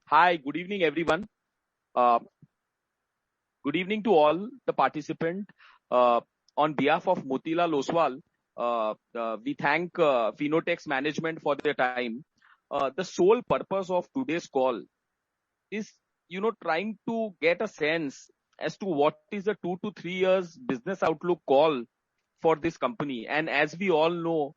Hi, good evening, everyone. Uh, Good evening to all the participants. Uh, on behalf of Motilal Oswal, we thank Phenotex management for their time. The sole purpose of today's call is, trying to get a sense as to what is the 2 to 3 years business outlook call for this company. And as we all know,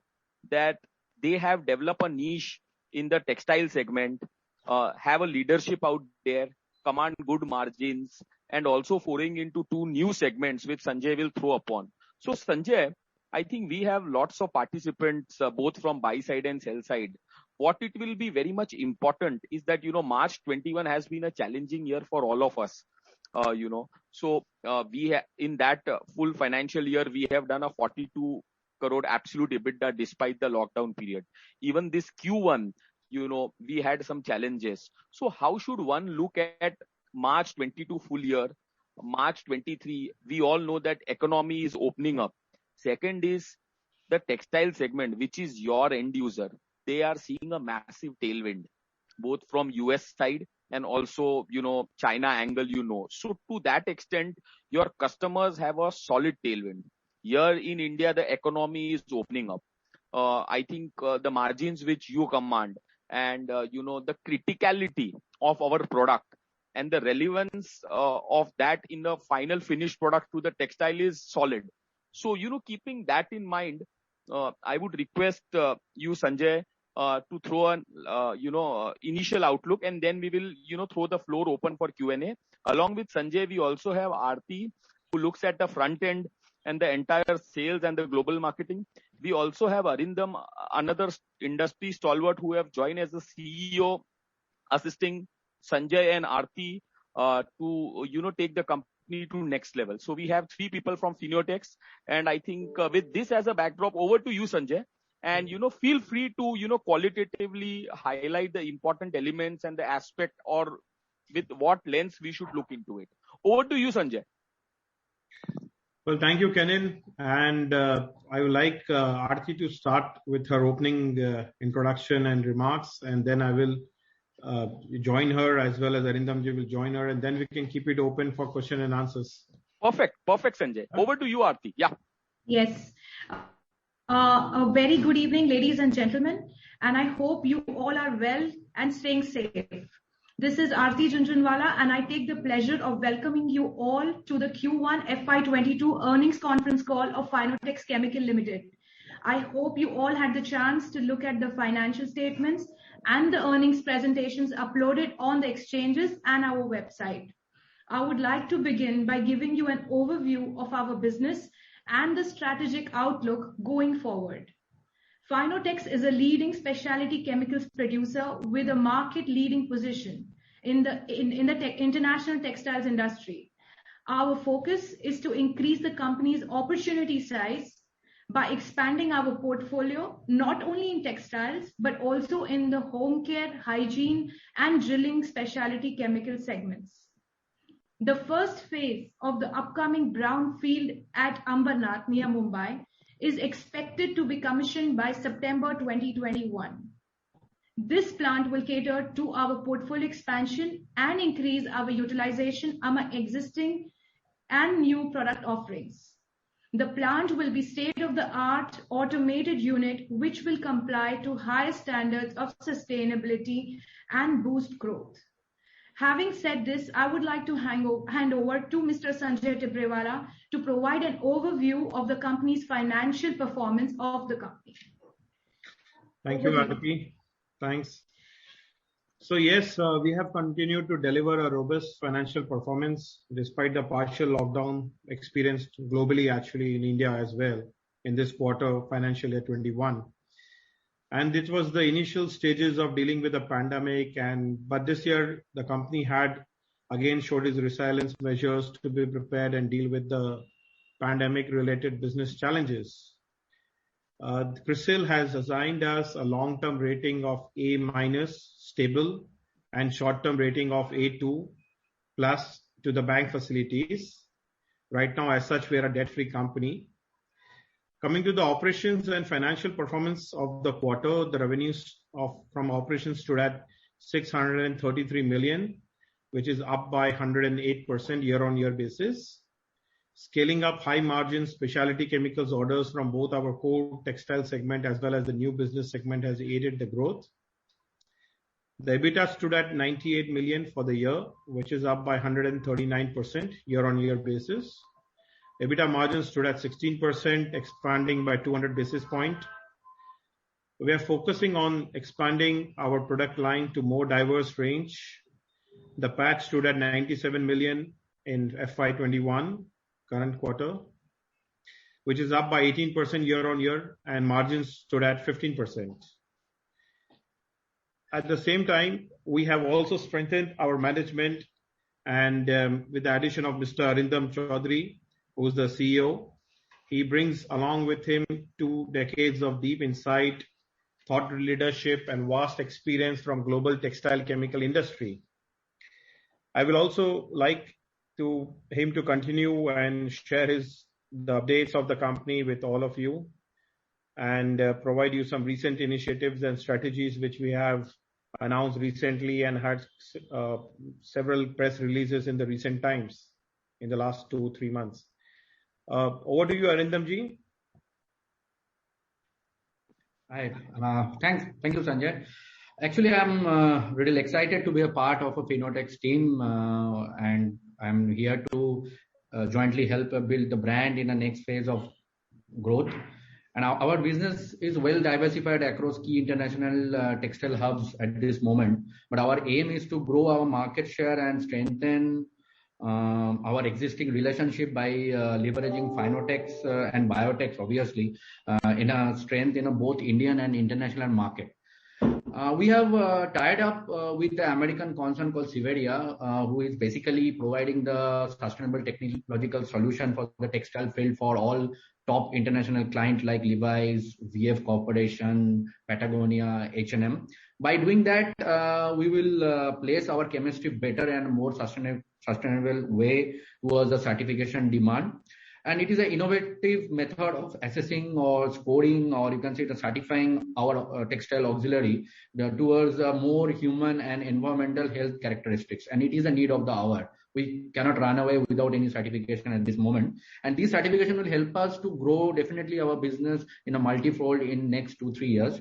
that they have developed a niche in the textile segment, have a leadership out there, command good margins, and also foraying into two new segments which Sanjay will throw upon. So Sanjay, I think we have lots of participants both from buy side and sell side. What it will be very much important is that March 21 has been a challenging year for all of us. In that full financial year we have done a 42 crore absolute EBITDA despite the lockdown period. Even this Q1, we had some challenges. So how should one look at March 22 full year? March 23, we all know that economy is opening up. Second is the textile segment, which is your end user. They are seeing a massive tailwind, both from US side and also, China angle. So to that extent, your customers have a solid tailwind. Here in India, the economy is opening up. I think the margins which you command and, the criticality of our product and the relevance of that in the final finished product to the textile is solid. So, keeping that in mind, I would request you, Sanjay, to throw an initial outlook, and then we will throw the floor open for Q&A. Along with Sanjay, we also have Aarti, who looks at the front end and the entire sales and the global marketing. We also have Arindam, another industry stalwart, who have joined as the CEO, assisting Sanjay and Aarti to take the company to next level. So we have three people from Phenotex, and I think with this as a backdrop, over to you, Sanjay. And feel free to qualitatively highlight the important elements and the aspect, or with what lens we should look into it. Over to you, Sanjay. Well, thank you, Kenin. And I would like Aarti to start with her opening introduction and remarks, and then I will join her, as well as Arindamji will join her, and then we can keep it open for question and answers. Perfect, Sanjay. Over to you, Aarti. Yeah. Yes. A very good evening, ladies and gentlemen, and I hope you all are well and staying safe. This is Aarti Jhunjhunwala, and I take the pleasure of welcoming you all to the Q1 FY22 earnings conference call of Phenotex Chemical Limited. I hope you all had the chance to look at the financial statements and the earnings presentations uploaded on the exchanges and our website. I would like to begin by giving you an overview of our business and the strategic outlook going forward. Phenotex is a leading specialty chemicals producer with a market-leading position in the international textiles industry. Our focus is to increase the company's opportunity size by expanding our portfolio not only in textiles but also in the home care, hygiene, and drilling specialty chemical segments. The first phase of the upcoming brownfield at Ambernath near Mumbai is expected to be commissioned by September 2021. This plant will cater to our portfolio expansion and increase our utilization among existing and new product offerings. The plant will be state-of-the-art automated unit which will comply to high standards of sustainability and boost growth. Having said this, I would like to hand over to Mr. Sanjay Tibrewala to provide an overview of the company's financial performance of the company. Thank you, Aarti. Thanks. So yes, we have continued to deliver a robust financial performance despite the partial lockdown experienced globally, actually in India as well, in this quarter, financial year 21. And it was the initial stages of dealing with the pandemic, but this year the company had again showed its resilience measures to be prepared and deal with the pandemic-related business challenges. CRISIL has assigned us a long-term rating of A- stable and short-term rating of A2+ to the bank facilities. Right now, as such, we are a debt-free company. Coming to the operations and financial performance of the quarter, the revenues from operations stood at 633 million, which is up by 108% year-on-year basis. Scaling up high margin specialty chemicals orders from both our core textile segment as well as the new business segment has aided the growth. The EBITDA stood at 98 million for the year, which is up by 139% year-on-year basis. EBITDA margin stood at 16%, expanding by 200 basis points. We are focusing on expanding our product line to more diverse range. The PAT stood at 97 million in FY21 current quarter, which is up by 18% year-on-year, and margins stood at 15%. At the same time, we have also strengthened our management, and with the addition of Mr. Arindam Chaudhary, who is the CEO, he brings along with him 2 decades of deep insight, thought leadership, and vast experience from global textile chemical industry. I will also like him to continue and share the updates of the company with all of you, and provide you some recent initiatives and strategies which we have announced recently and had several press releases in the recent times in the last 2-3 months. Over to you, Arindam ji. Hi. Thank you, Sanjay. Actually, I'm really excited to be a part of a Finotex team, and I'm here to jointly help build the brand in the next phase of growth. And our business is well diversified across key international textile hubs at this moment. But our aim is to grow our market share and strengthen our existing relationship by leveraging Finotex and Biotex, obviously, in a strength in both Indian and international market. We have tied up with the American concern called Siveria, who is basically providing the sustainable technological solution for the textile field for all top international clients like Levi's, VF Corporation, Patagonia, H&M. By doing that, we will place our chemistry better and more sustainable way towards the certification demand. And it is an innovative method of assessing or scoring, or you can say the certifying our textile auxiliary towards more human and environmental health characteristics. And it is a need of the hour. We cannot run away without any certification at this moment. And this certification will help us to grow definitely our business in a multifold in next 2-3 years.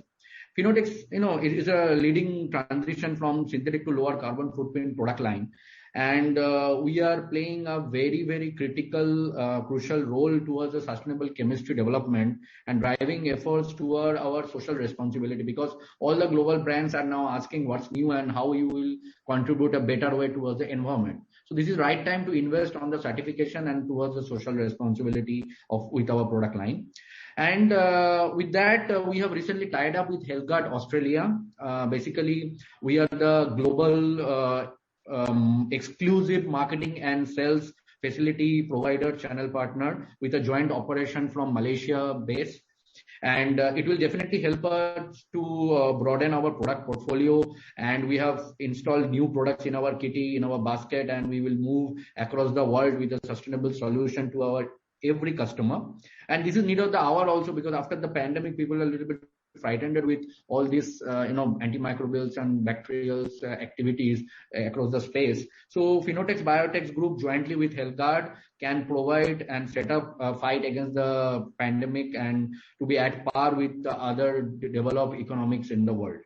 Finotex, it is a leading transition from synthetic to lower carbon footprint product line. And we are playing a very, very critical, crucial role towards the sustainable chemistry development and driving efforts toward our social responsibility, because all the global brands are now asking what's new and how you will contribute a better way towards the environment. So this is right time to invest on the certification and towards the social responsibility with our product line. And with that, we have recently tied up with Healthguard Australia. Basically, we are the global exclusive marketing and sales facility provider channel partner with a joint operation from Malaysia base. And it will definitely help us to broaden our product portfolio, and we have installed new products in our kitty, in our basket, and we will move across the world with a sustainable solution to our every customer. And this is need of the hour also, because after the pandemic, people are a little bit frightened with all these antimicrobials and bacterial activities across the space. So Finotex Biotex Group jointly with Healthguard can provide and set up a fight against the pandemic and to be at par with the other developed economics in the world.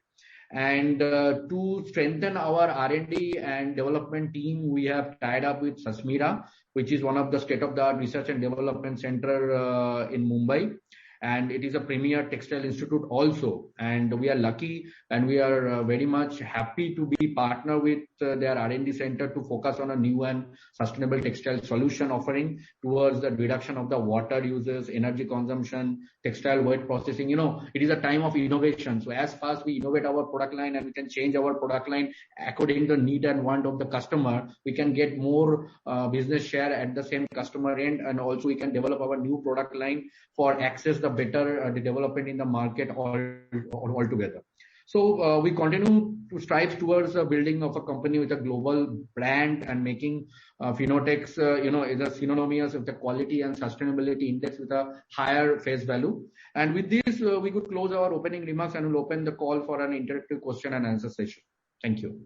And to strengthen our R&D and development team, we have tied up with Sasmira, which is one of the state-of-the-art research and development center in Mumbai. And it is a premier textile institute also. And we are lucky and we are very much happy to be partner with their R&D center to focus on a new and sustainable textile solution offering towards the reduction of the water uses, energy consumption, textile weight processing. It is a time of innovation. So as fast we innovate our product line and we can change our product line according to the need and want of the customer, we can get more business share at the same customer end, and also we can develop our new product line for access the better development in the market altogether. So we continue to strive towards the building of a company with a global brand and making Finotex, is a synonymous with the quality and sustainability index with a higher face value. And with this, we could close our opening remarks and we'll open the call for an interactive question and answer session. Thank you.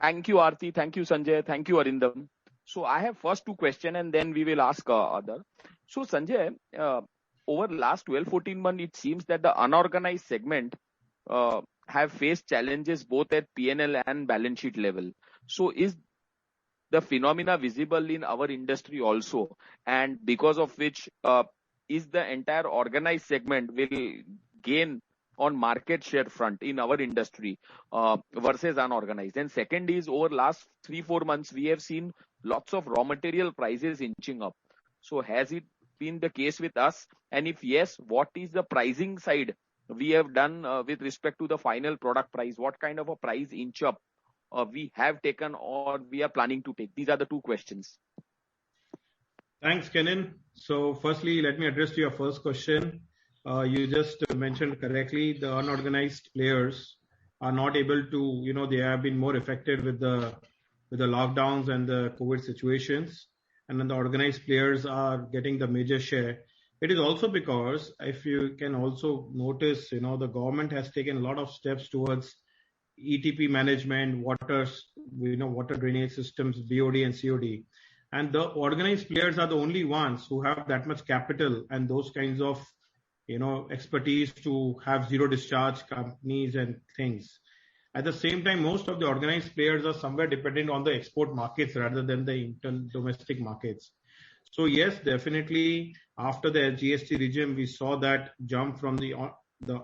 Thank you, Aarti. Thank you, Sanjay. Thank you, Arindam. So I have first two questions and then we will ask other. So Sanjay, over the last 12-14 months, it seems that the unorganized segment have faced challenges both at P&L and balance sheet level. So is the phenomena visible in our industry also, and because of which is the entire organized segment will gain on market share front in our industry versus unorganized? And second is, over last 3-4 months we have seen lots of raw material prices inching up. So has it been the case with us, and if yes, what is the pricing side we have done with respect to the final product price? What kind of a price inch up we have taken or we are planning to take? These are the two questions. Thanks, Kenan. So firstly, let me address to your first question. You just mentioned correctly, the unorganized players are not able to, they have been more affected with the lockdowns and the COVID situations, and then the organized players are getting the major share. It is also because, if you can also notice, the government has taken a lot of steps towards ETP management, water drainage systems, BOD and COD. And the organized players are the only ones who have that much capital and those kinds of, expertise to have zero discharge companies and things. At the same time, most of the organized players are somewhere dependent on the export markets rather than the domestic markets. So yes, definitely after the GST regime, we saw that jump from the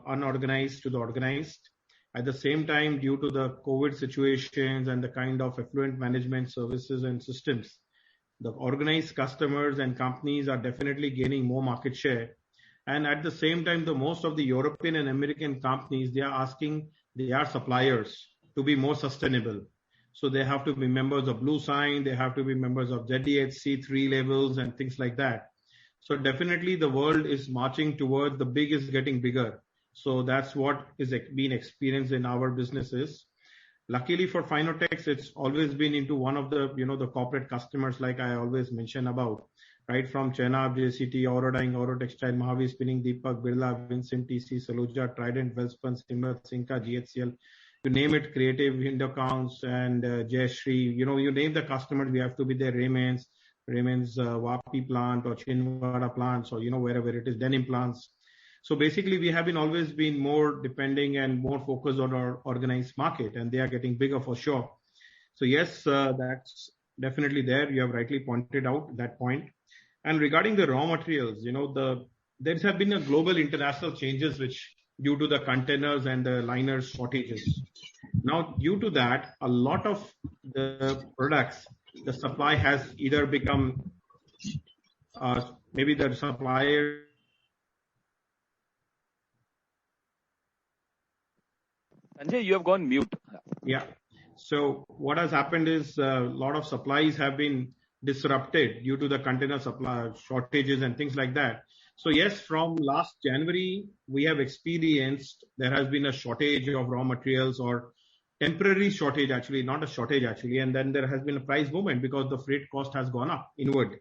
unorganized to the organized. At the same time, due to the COVID situations and the kind of effluent management services and systems, the organized customers and companies are definitely gaining more market share. And at the same time, the most of the European and American companies, they are asking their suppliers to be more sustainable. So they have to be members of Blue Sign, they have to be members of ZDHC 3 levels and things like that. So definitely the world is marching towards the big is getting bigger. So that's what is being experienced in our businesses. Luckily for Finotex, it's always been into one of the, the corporate customers, like I always mention about, right from Chenab, JCT, Oro Dyeing, Oro Textile, Mahavir Spinning, Deepak, Birla, Vincent, TC, Saluja, Trident, Welspun, Simrat, Sinka, GHCL, you name it, Creative, Indocounts, and Jayashree, you name the customers, we have to be there, Raymond's Vapi plant or Chinwada plants or, wherever it is, denim plants. So basically, we have been always been more depending and more focused on our organized market, and they are getting bigger for sure. So yes, that's definitely there. You have rightly pointed out that point. And regarding the raw materials, there have been a global international changes which due to the containers and the liners shortages. Now, due to that, a lot of the products, the supply has either become maybe the supplier. Sanjay, you have gone mute. Yeah. So what has happened is a lot of supplies have been disrupted due to the container supply shortages and things like that. So yes, from last January, we have experienced there has been a shortage of raw materials, or temporary shortage actually, not a shortage actually. And then there has been a price movement because the freight cost has gone up inward.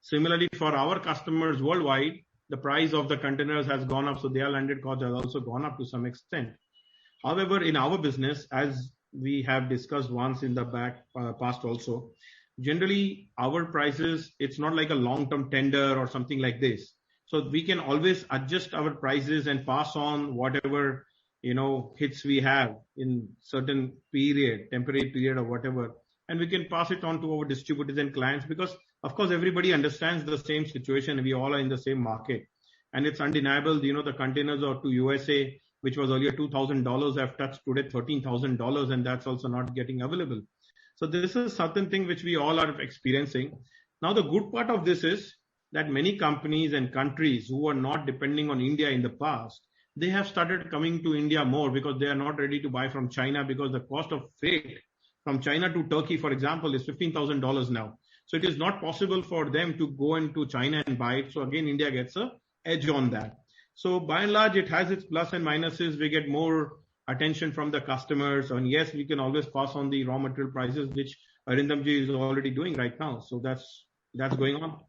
Similarly, for our customers worldwide, the price of the containers has gone up. So their landed cost has also gone up to some extent. However, in our business, as we have discussed once in the past also, generally our prices, it's not like a long-term tender or something like this. So we can always adjust our prices and pass on whatever, hits we have in certain period, temporary period or whatever. And we can pass it on to our distributors and clients because, of course, everybody understands the same situation. We all are in the same market. And it's undeniable, the containers are to USA, which was earlier $2,000, have touched today $13,000, and that's also not getting available. So this is certain thing which we all are experiencing. Now, the good part of this is that many companies and countries who are not depending on India in the past, they have started coming to India more because they are not ready to buy from China because the cost of freight from China to Turkey, for example, is $15,000 now. So it is not possible for them to go into China and buy it. So again, India gets an edge on that. So by and large, it has its plus and minuses. We get more attention from the customers. And yes, we can always pass on the raw material prices, which Arindamji is already doing right now. So that's going on.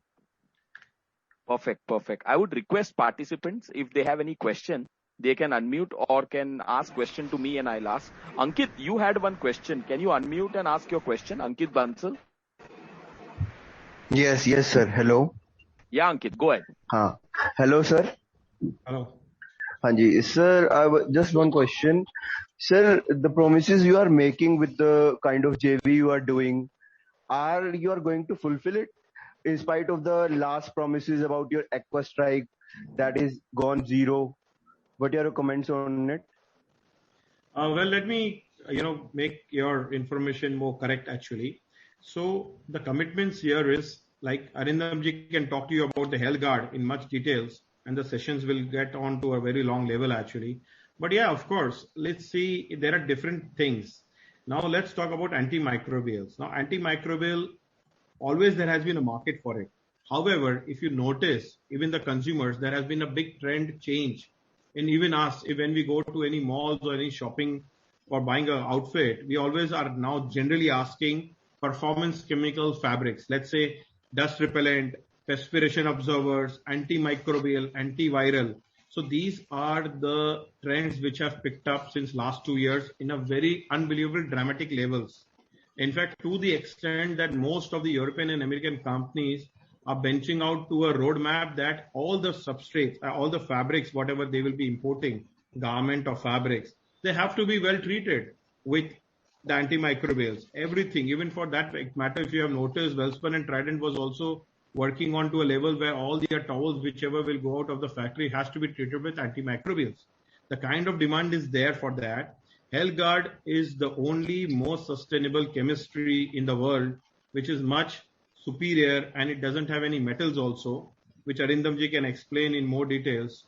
Perfect. I would request participants, if they have any question, they can unmute or can ask question to me and I'll ask. Ankit, you had one question. Can you unmute and ask your question? Ankit Bansal? Yes, sir. Hello. Yeah, Ankit, go ahead. Hello, sir. Hello. Hanji. Sir, just one question. Sir, the promises you are making with the kind of JV you are doing, are you are going to fulfill it in spite of the last promises about your Aqua Strike that is gone zero? What are your comments on it? Well, let me, make your information more correct actually. So the commitments here is like Arindamji can talk to you about the Health Guard in much details, and the sessions will get on to a very long level actually. But yeah, of course, let's see, there are different things. Now let's talk about antimicrobials. Now antimicrobial, always there has been a market for it. However, if you notice, even the consumers, there has been a big trend change. And even us, when we go to any malls or any shopping for buying an outfit, we always are now generally asking performance chemical fabrics. Let's say dust repellent, perspiration absorbers, antimicrobial, antiviral. So these are the trends which have picked up since last 2 years in a very unbelievable dramatic levels. In fact, to the extent that most of the European and American companies are benching out to a roadmap that all the substrates, all the fabrics, whatever they will be importing, garment or fabrics, they have to be well treated with the antimicrobials. Everything, even for that matter, if you have noticed, Welspun and Trident was also working on to a level where all their towels, whichever will go out of the factory, has to be treated with antimicrobials. The kind of demand is there for that. Health Guard is the only most sustainable chemistry in the world, which is much superior, and it doesn't have any metals also, which Arindamji can explain in more details.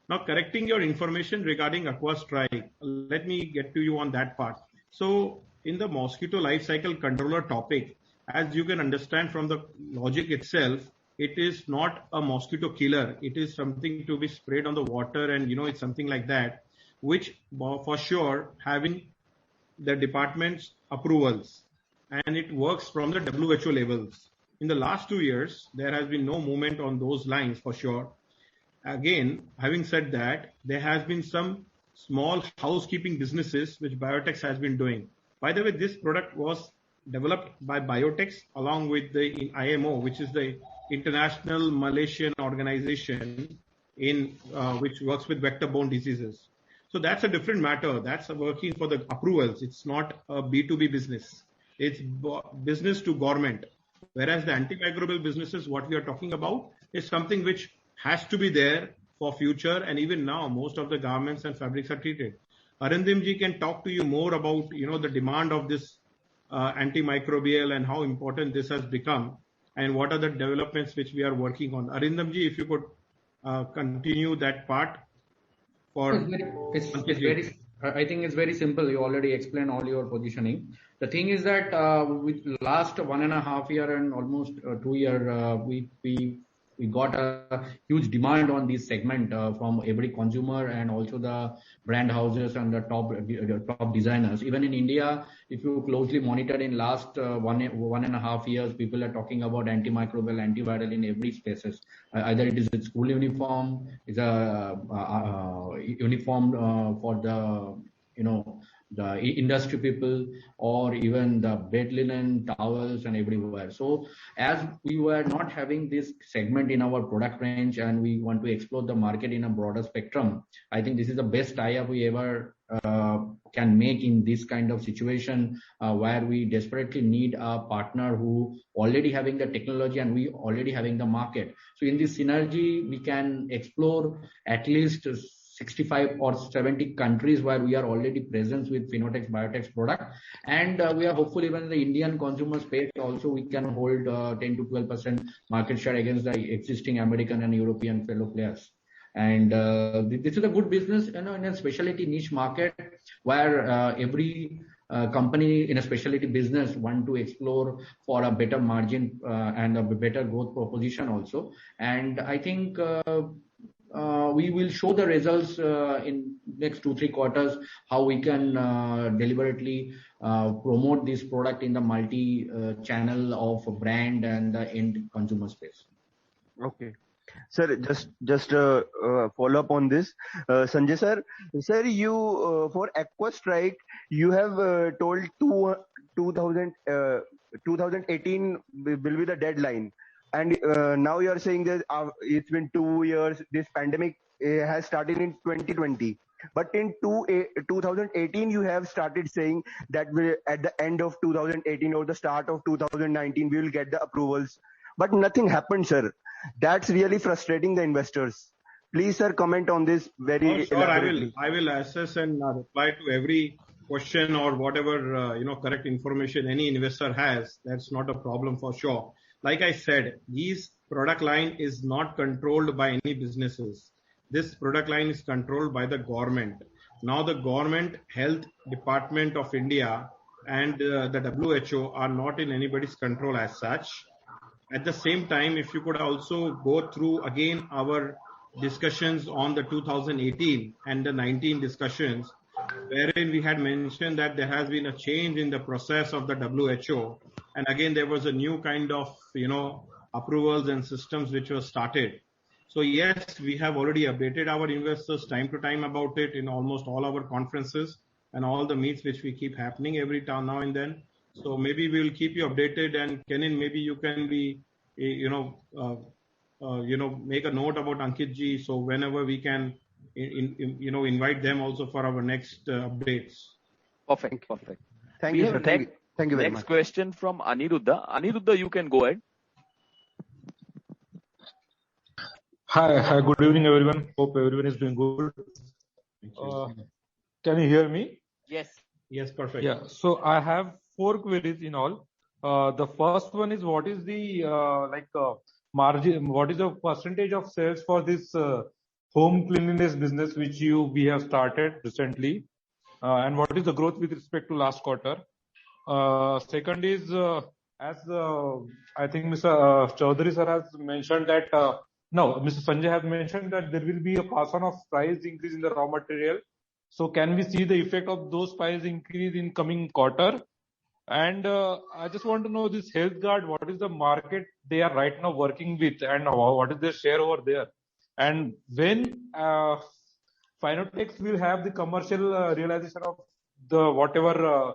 Now, correcting your information regarding Aqua Strike, let me get to you on that part. So, in the mosquito life cycle controller topic, as you can understand from the logic itself, it is not a mosquito killer. It is something to be sprayed on the water, and it's something like that, which for sure having the department's approvals, and it works from the WHO levels. In the last 2 years, there has been no movement on those lines for sure. Again, having said that, there has been some small housekeeping businesses which Biotex has been doing. By the way, this product was developed by Biotex along with the IMO, which is the International Malaysian Organization which works with vector-borne diseases. So that's a different matter. That's working for the approvals. It's not a B2B business. It's business to government. Whereas the antimicrobial businesses, what we are talking about, is something which has to be there for future. And even now, most of the garments and fabrics are treated. Arindamji can talk to you more about, the demand of this antimicrobial and how important this has become, and what are the developments which we are working on. Arindamji, if you could continue that part. I think it's very simple. You already explained all your positioning. The thing is that with last 1.5 year and almost 2 year, we got a huge demand on this segment from every consumer and also the brand houses and the top designers. Even in India, if you closely monitor in last 1.5 years, people are talking about antimicrobial, antiviral in every spaces. Either it is a school uniform, is a uniform for the industry people, or even the bed linen, towels and everywhere. So as we were not having this segment in our product range and we want to explore the market in a broader spectrum, I think this is the best tie-up we ever can make in this kind of situation where we desperately need a partner who already having the technology and we already having the market. So in this synergy, we can explore at least 65 or 70 countries where we are already present with Finotex Biotex product, and we are hopeful even in the Indian consumer space also we can hold 10 to 12% market share against the existing American and European fellow players. And this is a good business, in a specialty niche market where every company in a specialty business want to explore for a better margin and a better growth proposition also. And I think we will show the results in next 2-3 quarters how we can deliberately promote this product in the multi channel of brand and the end consumer space. Okay. Sir, just follow up on this. Sanjay sir, you for Aqua Strike, you have told 2000, 2018 will be the deadline, and now you are saying that it's been 2 years. This pandemic has started in 2020. But in 2018, you have started saying that at the end of 2018 or the start of 2019, we will get the approvals. But nothing happened, sir. That's really frustrating the investors. Please, sir, comment on this very Sure, elaborately. I will assess and reply to every question or whatever correct information any investor has. That's not a problem for sure. Like I said, this product line is not controlled by any businesses. This product line is controlled by the government. Now the government health department of India and the WHO are not in anybody's control as such. At the same time, if you could also go through again our discussions on the 2018 and the 19 discussions, wherein we had mentioned that there has been a change in the process of the WHO, and again there was a new kind of approvals and systems which were started. So yes, we have already updated our investors time to time about it in almost all our conferences and all the meets which we keep happening every now and then. So maybe we will keep you updated, and Kenin, maybe you can be, make a note about Ankit ji. So whenever we can, invite them also for our next updates. Perfect. Thank you, sir. Thank you very much. Next question from Aniruddha. Aniruddha, you can go ahead. Hi, good evening, everyone. Hope everyone is doing good. Can you hear me? Yes, perfect. Yeah. So I have 4 queries in all. The first one is, what is the margin? What is the percentage of sales for this home cleanliness business which we have started recently, and what is the growth with respect to last quarter? Second is, as I think Mr. Chaudhary sir has mentioned that Mr. Sanjay has mentioned that there will be a pass on of price increase in the raw material. So can we see the effect of those price increase in coming quarter? And I just want to know this HealthGuard, what is the market they are right now working with, and what is their share over there? And when Finotex will have the commercial realization of the whatever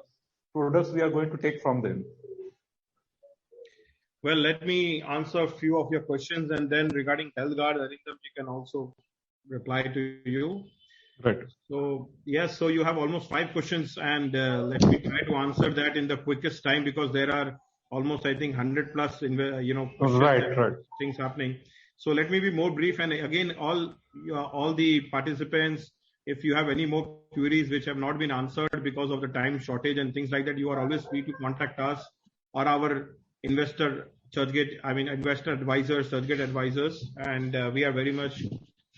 products we are going to take from them? Well, let me answer a few of your questions, and then regarding HealthGuard, Arindam ji can also reply to you. Right. So yes, so you have almost 5 questions, and let me try to answer that in the quickest time, because there are almost, I think, 100 plus questions, right, things happening. So let me be more brief, and again, all the participants, if you have any more queries which have not been answered because of the time shortage and things like that, you are always free to contact us or our investor advisors, Churchgate advisors, and we are very much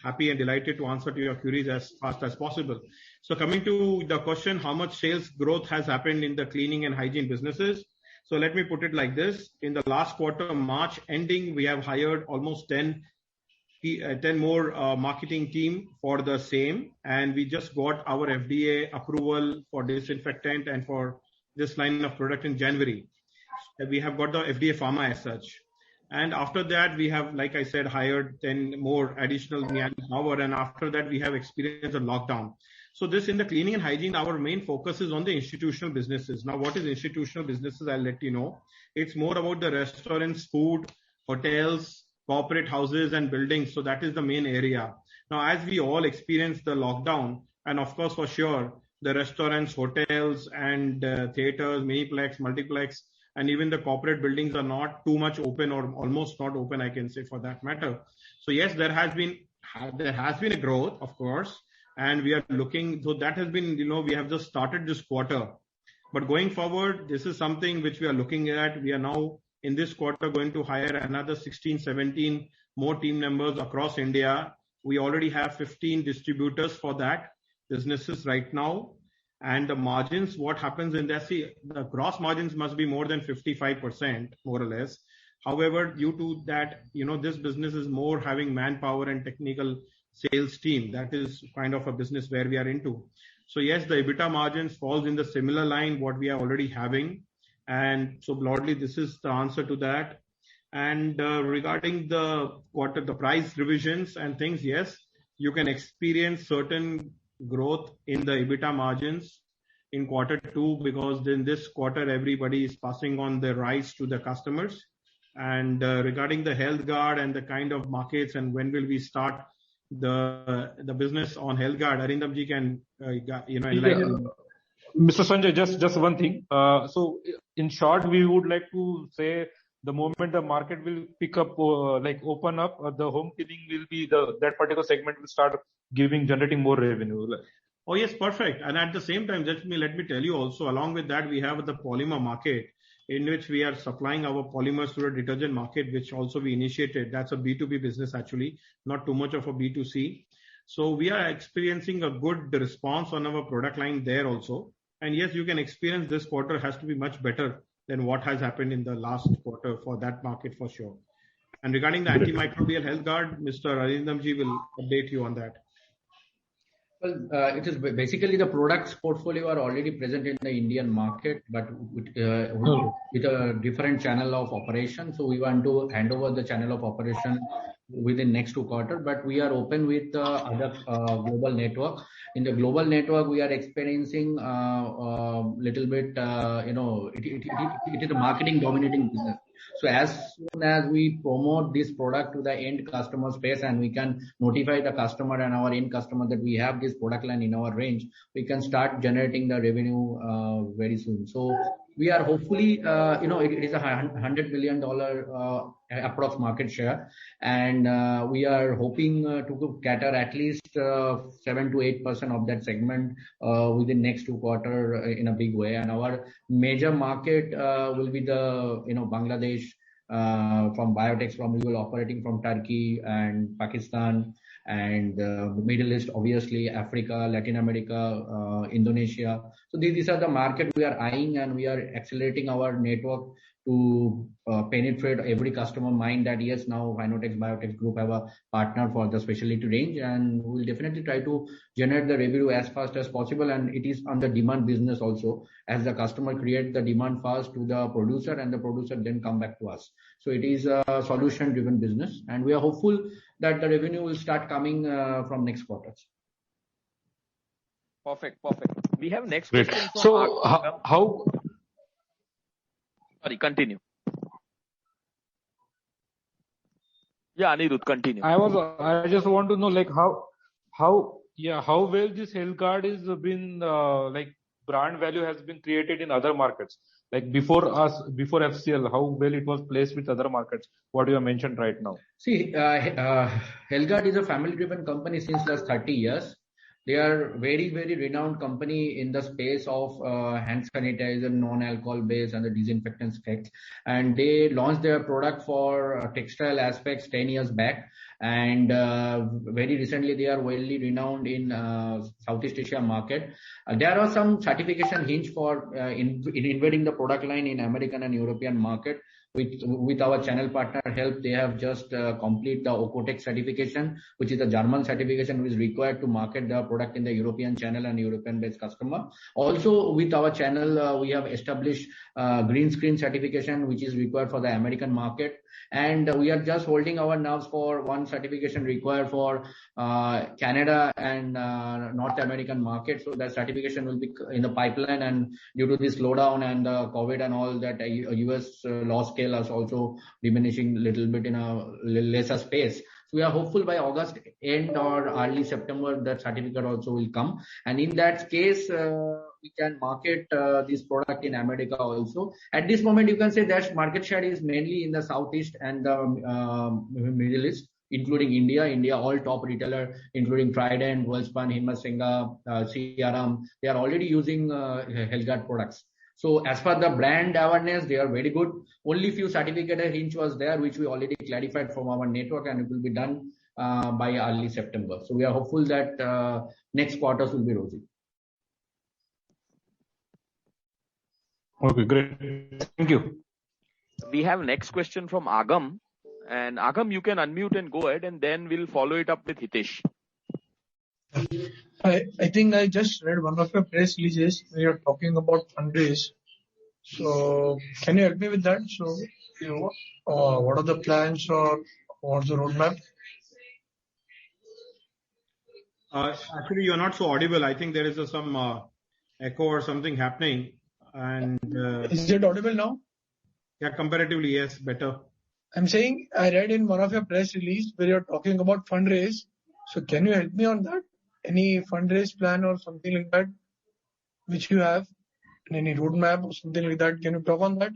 happy and delighted to answer to your queries as fast as possible. So coming to the question, how much sales growth has happened in the cleaning and hygiene businesses? So let me put it like this. In the last quarter, March ending, we have hired almost 10 more marketing team for the same, and we just got our FDA approval for disinfectant and for this line of product in January. We have got the FDA pharma as such. And after that, we have, like I said, hired 10 more additional manpower, and after that, we have experienced a lockdown. So this in the cleaning and hygiene, our main focus is on the institutional businesses. Now, what is institutional businesses? I'll let you know. It's more about the restaurants, food, hotels, corporate houses, and buildings. So that is the main area. Now, as we all experience the lockdown, and of course, for sure, the restaurants, hotels, and theaters, miniplex, multiplex, and even the corporate buildings are not too much open, or almost not open, I can say, for that matter. So yes, there has been a growth, of course, and we are looking. So that has been, we have just started this quarter, but going forward, this is something which we are looking at. We are now in this quarter going to hire another 16, 17 more team members across India. We already have 15 distributors for that businesses right now. And the margins, what happens in there, see, the gross margins must be more than 55%, more or less. However, due to that, this business is more having manpower and technical sales team. That is kind of a business where we are into. So yes, the EBITDA margins falls in the similar line what we are already having. And so broadly, this is the answer to that. And regarding the price revisions and things, yes, you can experience certain growth in the EBITDA margins in Q2 because in this quarter everybody is passing on the rise to the customers. And regarding the Health Guard and the kind of markets and when will we start the business on Health Guard, Arindam ji can enlighten. Mr. Sanjay, just one thing. So in short, we would like to say the moment the market will pick up, open up, the home cleaning will be that particular segment will start generating more revenue. Oh yes, perfect. And at the same time, let me tell you also, along with that, we have the polymer market in which we are supplying our polymers to the detergent market, which also we initiated. That's a B2B business actually, not too much of a B2C. So we are experiencing a good response on our product line there also. And yes, you can experience this quarter has to be much better than what has happened in the last quarter for that market for sure. And regarding the antimicrobial Health Guard, Mr. Arindam ji will update you on that. Well, it is basically the products portfolio are already present in the Indian market, but with a different channel of operation. So we want to hand over the channel of operation within next 2 quarters, but we are open with other global network. In the global network, we are experiencing little bit, it is a marketing dominating business. So as soon as we promote this product to the end customer space and we can notify the customer and our end customer that we have this product line in our range, we can start generating the revenue very soon. So we are hopefully, it is a $100 million approx market share, and we are hoping to cater at least 7 to 8% of that segment within next 2 quarters in a big way. And our major market will be the Bangladesh from Biotex, we will operating from Turkey and Pakistan and Middle East, obviously Africa, Latin America, Indonesia. So these are the market we are eyeing, and we are accelerating our network to penetrate every customer mind that yes, now Finotex Biotex Group have a partner for the specialty range, and we'll definitely try to generate the revenue as fast as possible. And it is on the demand business also, as the customer create the demand fast to the producer and the producer then come back to us. So it is a solution driven business, and we are hopeful that the revenue will start coming from next quarters. Perfect. We have next Great. question from So how Sorry, continue. Yeah, Anirudh, continue. I just want to know how well this Health Guard is been brand value has been created in other markets. Like before FCL, how well it was placed with other markets, what you have mentioned right now. See, Health Guard is a family driven company since last 30 years. They are very, very renowned company in the space of hand sanitizer, non-alcohol based and the disinfectant specs. And they launched their product for textile aspects 10 years back. And very recently they are well renowned in Southeast Asia market. There are some certification hinge for in invading the product line in American and European market. With our channel partner help, they have just complete the OCOTEX certification, which is a German certification which is required to market the product in the European channel and European based customer. Also with our channel, we have established green screen certification, which is required for the American market. And we are just holding our nerves for one certification required for Canada and North American market. So that certification will be in the pipeline, and due to this slowdown and COVID and all that, US law scale is also diminishing a little bit in a lesser space. So we are hopeful by August end or early September that certificate also will come. And in that case, we can market this product in America also. At this moment, you can say that market share is mainly in the Southeast and the Middle East, including India, all top retailer, including Trident, Welspun, Himasenga, CRM, they are already using Health Guard products. So as for the brand awareness, they are very good. Only few certificate hinge was there, which we already clarified from our network, and it will be done by early September. So we are hopeful that next quarters will be rosy. Okay, great. Thank you. We have next question from Agam. And Agam, you can unmute and go ahead, and then we'll follow it up with Hitesh. I think I just read one of your press releases where you're talking about fundraise. So can you help me with that? So what are the plans or what's the roadmap? Actually, you're not so audible. I think there is some echo or something happening. And Is it audible now? yeah, comparatively, yes, better. I'm saying I read in one of your press release where you're talking about fundraise. So can you help me on that? Any fundraise plan or something like that which you have? Any roadmap or something like that? Can you talk on that?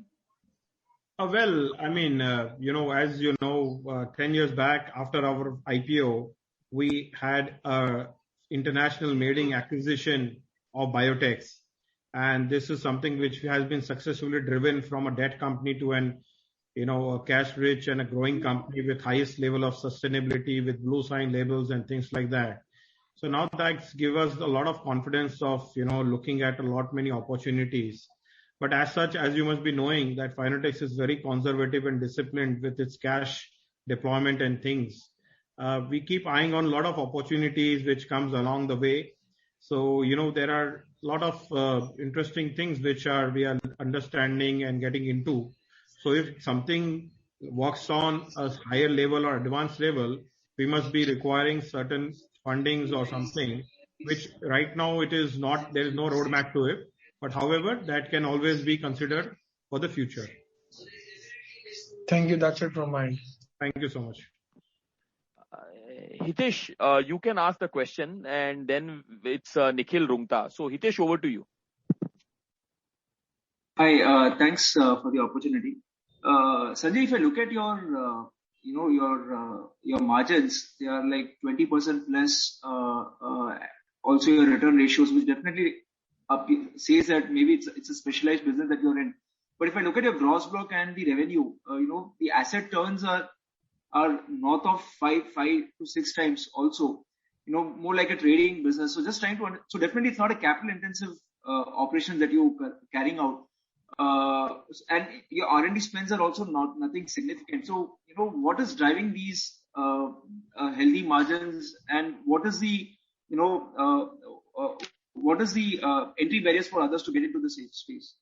Well, I mean, as you know, 10 years back after our IPO, we had a international maiden acquisition of biotechs. And this is something which has been successfully driven from a debt company to a cash rich and a growing company with highest level of sustainability with blue sign labels and things like that. So now that gives us a lot of confidence of, looking at a lot many opportunities. But as such, as you must be knowing, that Finotex is very conservative and disciplined with its cash deployment and things. We keep eyeing on a lot of opportunities which comes along the way. So, there are a lot of interesting things which we are understanding and getting into. So if something works on a higher level or advanced level, we must be requiring certain fundings or something, which right now there is no roadmap to it. But however, that can always be considered for the future. Thank you. That's it from my end. Thank you so much. Hitesh, you can ask the question, and then it's Nikhil Rungta. So Hitesh, over to you. Hi, thanks for the opportunity. Sanjay, if I look at your margins, they are like 20% plus. Also your return ratios, which definitely says that maybe it's a specialized business that you're in. But if I look at your gross block and the revenue, the asset turns are north of 5 to 6 times also, more like a trading business. So just so definitely it's not a capital intensive operation that you carrying out. And your R&D spends are also nothing significant. So, what is driving these healthy margins, and what is the entry barriers for others to get into the space?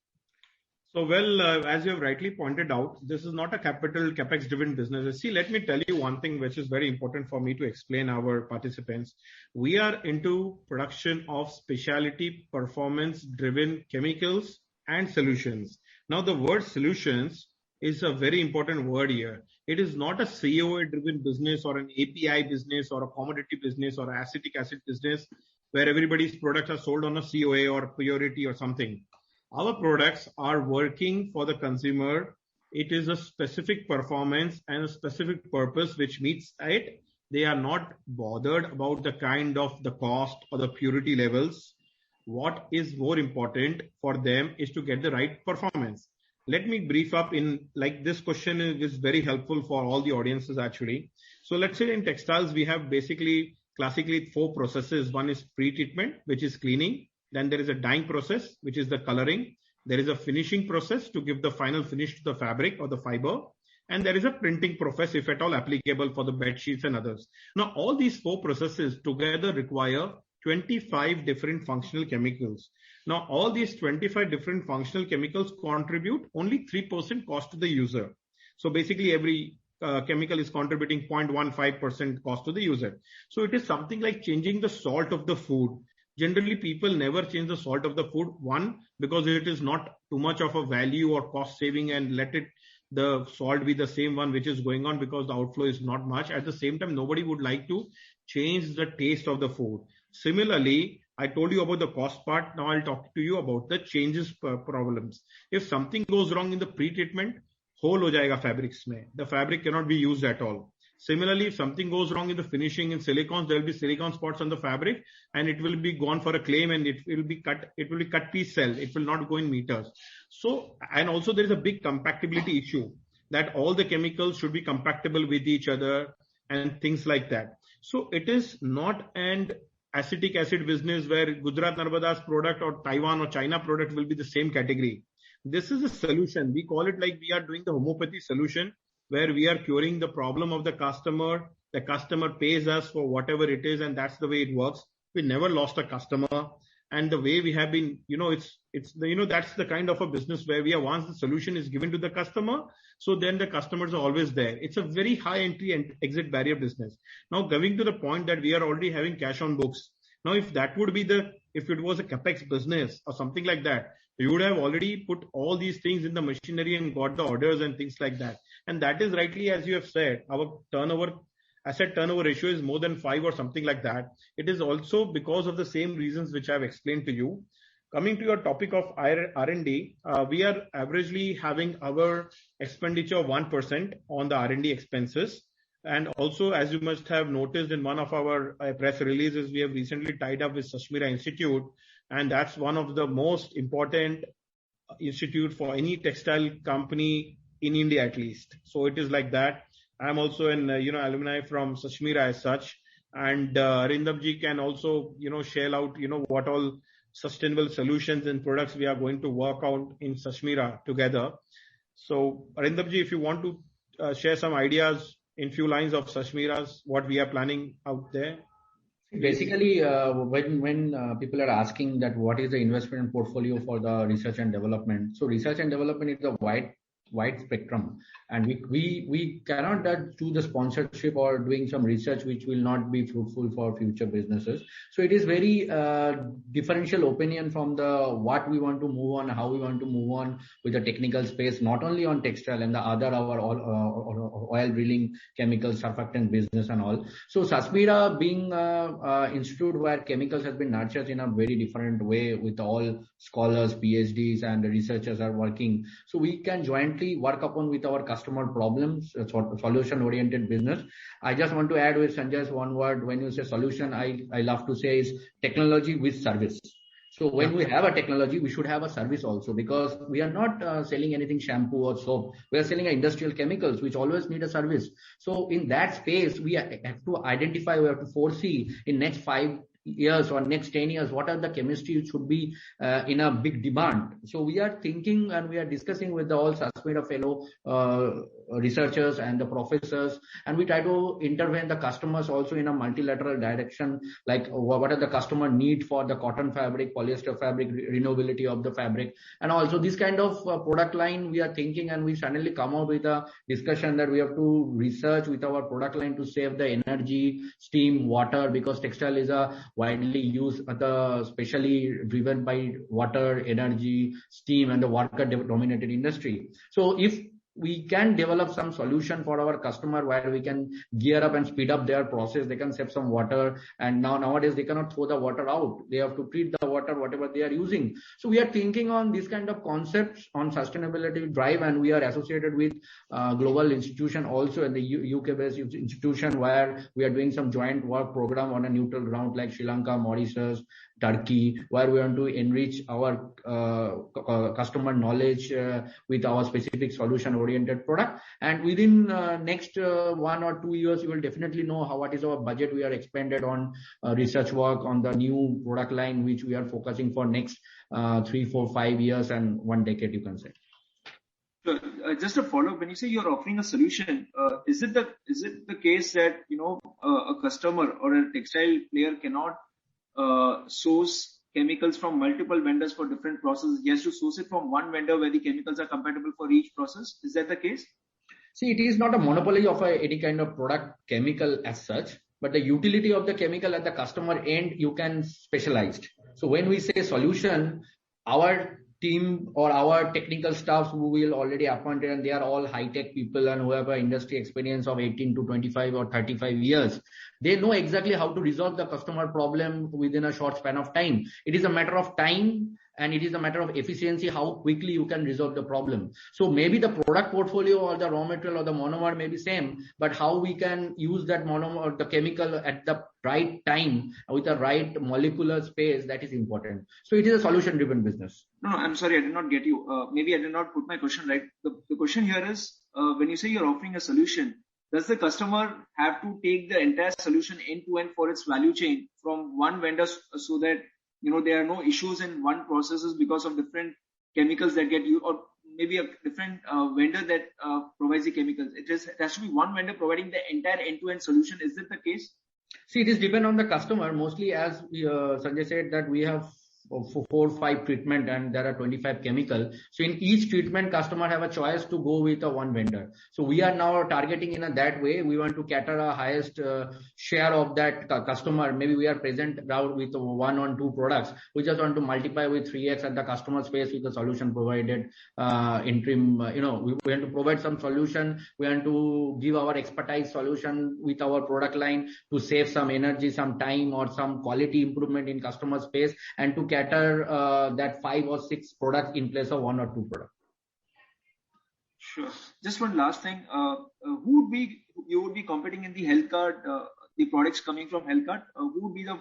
So, as you have rightly pointed out, this is not a capex driven business. See, let me tell you one thing which is very important for me to explain our participants. We are into production of specialty performance driven chemicals and solutions. Now, the word solutions is a very important word here. It is not a COA driven business or an API business or a commodity business or acetic acid business where everybody's products are sold on a COA or purity or something. Our products are working for the consumer. It is a specific performance and a specific purpose which meets it. They are not bothered about the kind of the cost or the purity levels. What is more important for them is to get the right performance. Let me brief up this question is very helpful for all the audiences actually. So let's say in textiles, we have classically 4 processes. One is pre-treatment, which is cleaning. Then there is a dyeing process, which is the coloring. There is a finishing process to give the final finish to the fabric or the fiber. And there is a printing process, if at all applicable for the bed sheets and others. Now, all these 4 processes together require 25 different functional chemicals. Now, all these 25 different functional chemicals contribute only 3% cost to the user. So basically every chemical is contributing 0.15% cost to the user. So it is something like changing the salt of the food. Generally, people never change the salt of the food. One, because it is not too much of a value or cost saving, and let the salt be the same one which is going on because the outflow is not much. At the same time, nobody would like to change the taste of the food. Similarly, I told you about the cost part. Now I'll talk to you about the changes problems. If something goes wrong in the pre-treatment, hole ho jayega fabrics mein. The fabric cannot be used at all. Similarly, if something goes wrong in the finishing in silicons, there will be silicon spots on the fabric and it will be gone for a claim and it will be cut piece cell. It will not go in meters. So, and also there is a big compactability issue that all the chemicals should be compatible with each other and things like that. So it is not an acetic acid business where Gujarat Narmada's product or Taiwan or China product will be the same category. This is a solution. We call it like we are doing the homeopathy solution, where we are curing the problem of the customer. The customer pays us for whatever it is, and that's the way it works. We never lost a customer. And the way we have been, it's the, that's the kind of a business where once the solution is given to the customer, so then the customers are always there. It's a very high entry and exit barrier business. Now coming to the point that we are already having cash on books. Now, if it was a capex business or something like that, you would have already put all these things in the machinery and got the orders and things like that. And that is rightly, as you have said, our asset turnover ratio is more than 5 or something like that. It is also because of the same reasons which I've explained to you. Coming to your topic of R&D, we are averagely having our expenditure of 1% on the R&D expenses. And also, as you must have noticed in one of our press releases, we have recently tied up with Sashmira Institute, and that's one of the most important institute for any textile company in India at least. So it is like that. I'm also an alumni from Sashmira as such, and Arindamji can also share out what all sustainable solutions and products we are going to work out in Sashmira together. So Arindamji, if you want to share some ideas in few lines of Sashmira's, what we are planning out there. Basically, when people are asking that what is the investment portfolio for the research and development, so research and development is a wide spectrum, and we cannot do the sponsorship or doing some research which will not be fruitful for future businesses. So it is very differential opinion from the what we want to move on, how we want to move on with the technical space, not only on textile and the other our oil drilling, chemical, surfactant business and all. So Sashmira being institute where chemicals has been nurtured in a very different way with all scholars, PhDs and researchers are working. So we can jointly work upon with our customer problems, solution oriented business. I just want to add with Sanjay's one word. When you say solution, I love to say is technology with service. So when we have a technology, we should have a service also, because we are not selling anything shampoo or soap. We are selling industrial chemicals which always need a service. So in that space, we have to identify, we have to foresee in next 5 years or next 10 years, what are the chemistry which should be in a big demand. So we are thinking and we are discussing with the all Sashmira fellow researchers and the professors, and we try to intervene the customers also in a multilateral direction, like what are the customer need for the cotton fabric, polyester fabric, renewability of the fabric, and also this kind of product line we are thinking, and we suddenly come out with a discussion that we have to research with our product line to save the energy, steam, water, because textile is a widely used, especially driven by water, energy, steam, and the worker dominated industry. So if we can develop some solution for our customer where we can gear up and speed up their process, they can save some water, and nowadays they cannot throw the water out. They have to treat the water, whatever they are using. So we are thinking on this kind of concepts on sustainability drive, and we are associated with global institution also in the UK based institution where we are doing some joint work program on a neutral ground like Sri Lanka, Mauritius, Turkey, where we want to enrich our customer knowledge with our specific solution oriented product. And within next 1 or 2 years, you will definitely know what is our budget we are expended on research work on the new product line which we are focusing for next 3, 4, 5 years and 1 decade, you can say. So, just a follow up, when you say you're offering a solution, is it the case that a customer or a textile player cannot source chemicals from multiple vendors for different processes? He has to source it from one vendor where the chemicals are compatible for each process. Is that the case? See, it is not a monopoly of any kind of product chemical as such, but the utility of the chemical at the customer end, you can specialize. So when we say solution, our team or our technical staff who will already appointed, and they are all high-tech people and who have an industry experience of 18 to 25 or 35 years. They know exactly how to resolve the customer problem within a short span of time. It is a matter of time and it is a matter of efficiency, how quickly you can resolve the problem. So maybe the product portfolio or the raw material or the monomer may be same, but how we can use that monomer or the chemical at the right time with the right molecular space, that is important. So it is a solution-driven business. No, I'm sorry, I did not get you. Maybe I did not put my question right. The question here is, when you say you're offering a solution, does the customer have to take the entire solution end to end for its value chain from one vendor so that there are no issues in one processes because of different chemicals that get used, or maybe a different vendor that provides the chemicals? It has to be one vendor providing the entire end-to-end solution. Is that the case? See, it is depend on the customer. Mostly, as Sanjay said, that we have 4 or 5 treatment and there are 25 chemical. So in each treatment, customer have a choice to go with a one vendor. So we are now targeting in that way. We want to cater a highest share of that customer. Maybe we are present now with 1 or 2 products. We just want to multiply with 3x at the customer space with the solution provided interim. We want to provide some solution. We want to give our expertise solution with our product line to save some energy, some time, or some quality improvement in customer space, and to cater that 5 or 6 products in place of 1 or 2 products. Sure. Just one last thing. Who would you would be competing in the health card, the products coming from health card? Who would be the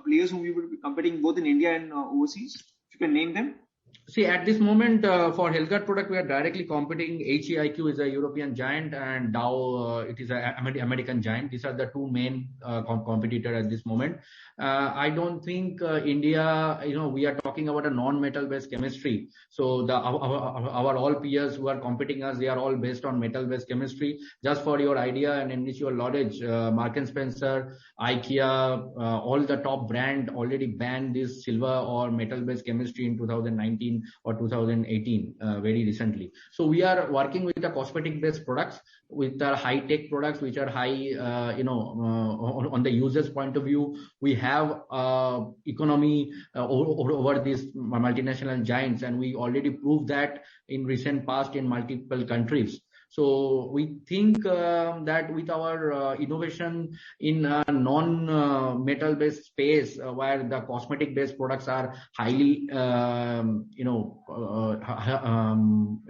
players whom you would be competing both in India and overseas? If you can name them. See, at this moment, for HealthGuard product, we are directly competing. HEIQ is a European giant and Dow, it is an American giant. These are the 2 main competitors at this moment. I don't think India, we are talking about a non-metal based chemistry. So our all peers who are competing us, they are all based on metal based chemistry. Just for your idea and initial knowledge, Mark & Spencer, IKEA, all the top brand already banned this silver or metal based chemistry in 2019 or 2018, very recently. So we are working with the cosmetic based products, with our high tech products which are high, on the user's point of view. We have economy over these multinational giants, and we already proved that in recent past in multiple countries. So we think that with our innovation in non-metal based space, where the cosmetic based products are highly,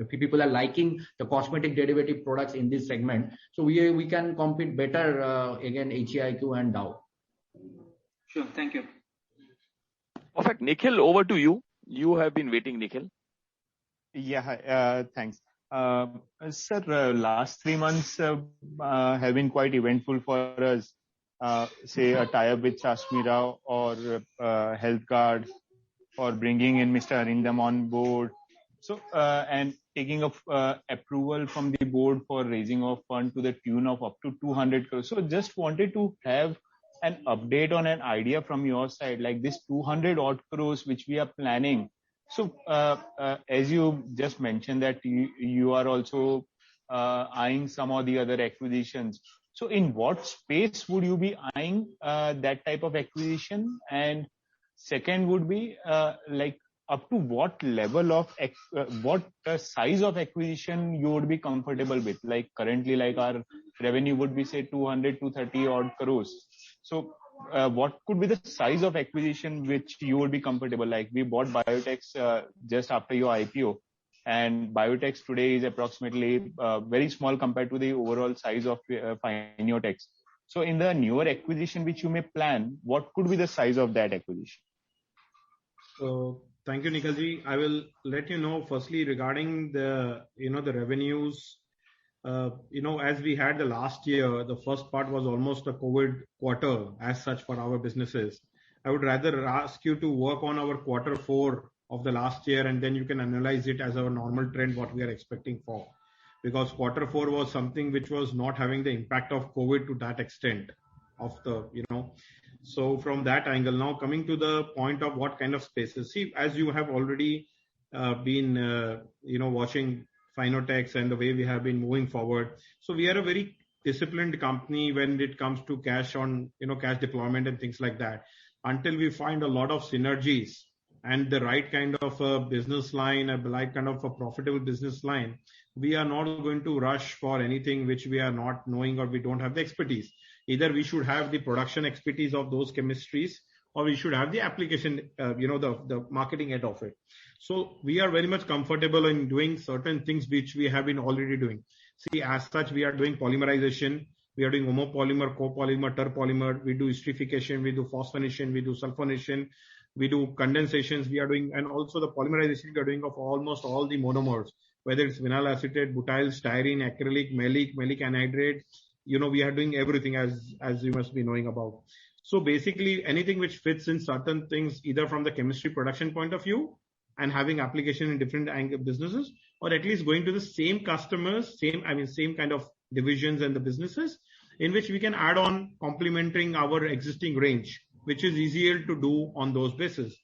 people are liking the cosmetic derivative products in this segment. So we can compete better against HEIQ and Dow. Sure, thank you. Perfect. Nikhil, over to you. You have been waiting, Nikhil. Yeah, thanks. Sir, last 3 months have been quite eventful for us. Say a tie-up with Sashmira or HealthGuard, or bringing in Mr. Arindam on board. So, and taking approval from the board for raising of fund to the tune of up to 200 crores. So just wanted to have an update on an idea from your side, like this 200 odd crores which we are planning. So, as you just mentioned that you are also eyeing some of the other acquisitions. So in what space would you be eyeing that type of acquisition? And second would be like up to what level of what size of acquisition you would be comfortable with? Like currently, like our revenue would be say 200 to 30 odd crores. So what could be the size of acquisition which you would be comfortable? Like we bought Biotex just after your IPO, and Biotex today is approximately very small compared to the overall size of Finiotex. So in the newer acquisition which you may plan, what could be the size of that acquisition? So thank you, Nikhilji. I will let you know firstly regarding the the revenues. As we had the last year, the first part was almost a COVID quarter as such for our businesses. I would rather ask you to work on our quarter 4 of the last year, and then you can analyze it as our normal trend, what we are expecting for. Because quarter 4 was something which was not having the impact of COVID to that extent of the, So from that angle, now coming to the point of what kind of spaces. See, as you have already been, watching Finiotex and the way we have been moving forward. So we are a very disciplined company when it comes to cash on, cash deployment and things like that. Until we find a lot of synergies and the right kind of a business line, a right kind of a profitable business line, we are not going to rush for anything which we are not knowing or we don't have the expertise. Either we should have the production expertise of those chemistries, or we should have the application, the marketing end of it. So we are very much comfortable in doing certain things which we have been already doing. See, as such, we are doing polymerization, we are doing homopolymer, copolymer, terpolymer, we do esterification, we do phosphonation, we do sulfonation, we do condensations, we are doing, and also the polymerization we are doing of almost all the monomers, whether it's vinyl acetate, butyl, styrene, acrylic, maleic anhydride, we are doing everything as you must be knowing about. So basically anything which fits in certain things, either from the chemistry production point of view and having application in different businesses, or at least going to the same customers, same kind of divisions and the businesses in which we can add on complementing our existing range, which is easier to do on those bases.